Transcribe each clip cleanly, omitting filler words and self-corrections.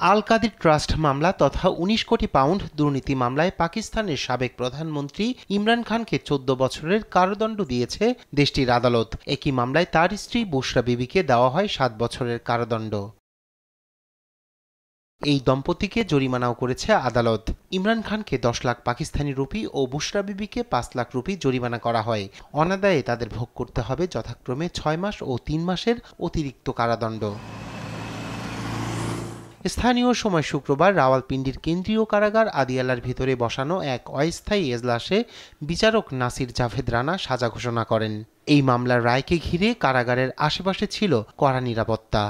আল Kadir trust মামলা তথা ১৯ কোটি পাউন্ড দুর্নীতি মামলায় পাকিস্তানের সাবেক প্রধানমন্ত্রী ইমরান খানকে ১৪ বছরের কারাদণ্ড দিয়েছে দেশটির আদালত। একই মামলায় তার স্ত্রী বুশরা বিবিকে দেওয়া হয় ৭ বছরের কারাদণ্ড। এই দম্পতিকে জরিমানাও করেছে আদালত। ইমরান খানকে ১০ লাখ পাকিস্তানি রুপি ও বুশরা বিবিকে ৫ লাখ রুপি জরিমানা করা হয়। অনাদায়ে তাদের ভোগ করতে হবে যথাক্রমে ৬ মাস ও ৩ মাসের অতিরিক্ত কারাদণ্ড। স্থানীয় সময় শুক্রবার রাওয়ালপিন্ডির কেন্দ্রীয় কারাগার আদিয়ালার ভিতরে বসানো এক অস্থায়ী এজলাসে বিচারক নাসির জাভেদ রানা সাজা ঘোষণা করেন। এই মামলার রায়কে ঘিরে কারাগারের আশেপাশে ছিল কড়া নিরাপত্তা।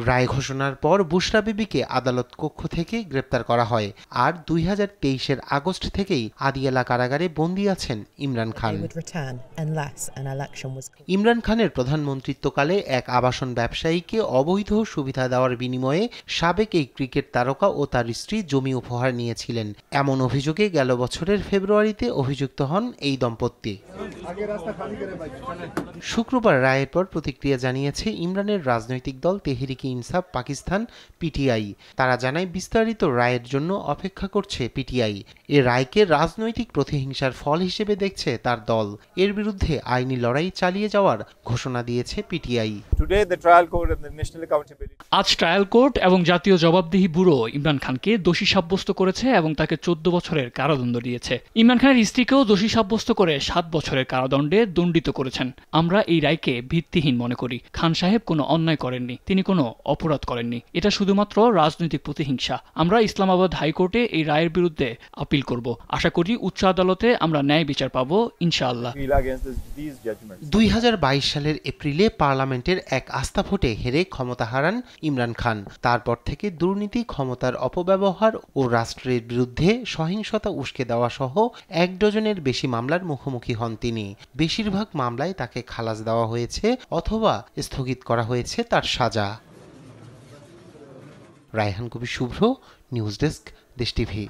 রায় ঘোষণার পর বুশরা বিবিকে আদালত কক্ষ থেকে গ্রেপ্তার করা হয়। আর ২০২৩-এর আগস্ট থেকেই আদিয়ালা কারাগারে বন্দী আছেন ইমরান খান। ইমরান খানের প্রধানমন্ত্রিত্বকালে এক আবাসন ব্যবসায়ীকে অবৈধ সুবিধা দেওয়ার বিনিময়ে সাবেক এই ক্রিকেট তারকা ও তার স্ত্রী জমি উপহার নিয়েছিলেন। এমন অভিযোগে গেল বছরের ফেব্রুয়ারিতে অভিযুক্ত হন এই দম্পতি। শুক্রবার রায়ের পর প্রতিক্রিয়া জানিয়েছে ইমরানের রাজনৈতিক দল তেহরিকে ইনসাফ পাকিস্তান পিটিআই। তারা জানায় বিস্তারিত রায়ের জন্য অপেক্ষা করছে পিটিআই। এ রায়কে রাজনৈতিক প্রতিহিংসার ফল হিসেবে দেখছে তার দল। এর বিরুদ্ধে আইনি লড়াই চালিয়ে যাওয়ার ঘোষণা দিয়েছে পিটিআই। আজ ট্রায়াল কোর্ট এবং জাতীয় জবাবদিহি ব্যুরো ইমরান খানকে দোষী সাব্যস্ত করেছে এবং তাকে ১৪ বছরের কারাদণ্ড দিয়েছে। ইমরান খানের স্ত্রীকেও দোষী সাব্যস্ত করে ৭ বছরের কারাদণ্ডে দণ্ডিত করেছেন। আমরা এই রায়কে ভিত্তিহীন মনে করি। খান সাহেব কোনো অন্যায় করেননি, তিনি কোনো অপরাধ করেননি। এটা শুধুমাত্র রাজনৈতিক প্রতিহিংসা। আমরা ইসলামাবাদ হাইকোর্টে এই রায়ের বিরুদ্ধে আপিল করব। আশা করি উচ্চ আদালতে আমরা ন্যায় বিচার পাবো ইনশাআল্লাহ। ২০২২ সালের এপ্রিলে পার্লামেন্টের এক আস্থা ভোটে হেরে ক্ষমতা হারান ইমরান খান। তারপর থেকে দুর্নীতি, ক্ষমতার অপব্যবহার ও রাষ্ট্রের বিরুদ্ধে সহিংসতা উস্কে দেওয়া সহ ১ ডজনের বেশি মামলার মুখোমুখি হন তিনি। বেশিরভাগ মামলায় তাকে খালাস দেওয়া হয়েছে অথবা স্থগিত করা হয়েছে তার সাজা। রায়হান কবির শুভ্র, নিউজ ডেস্ক, দেশ টিভি।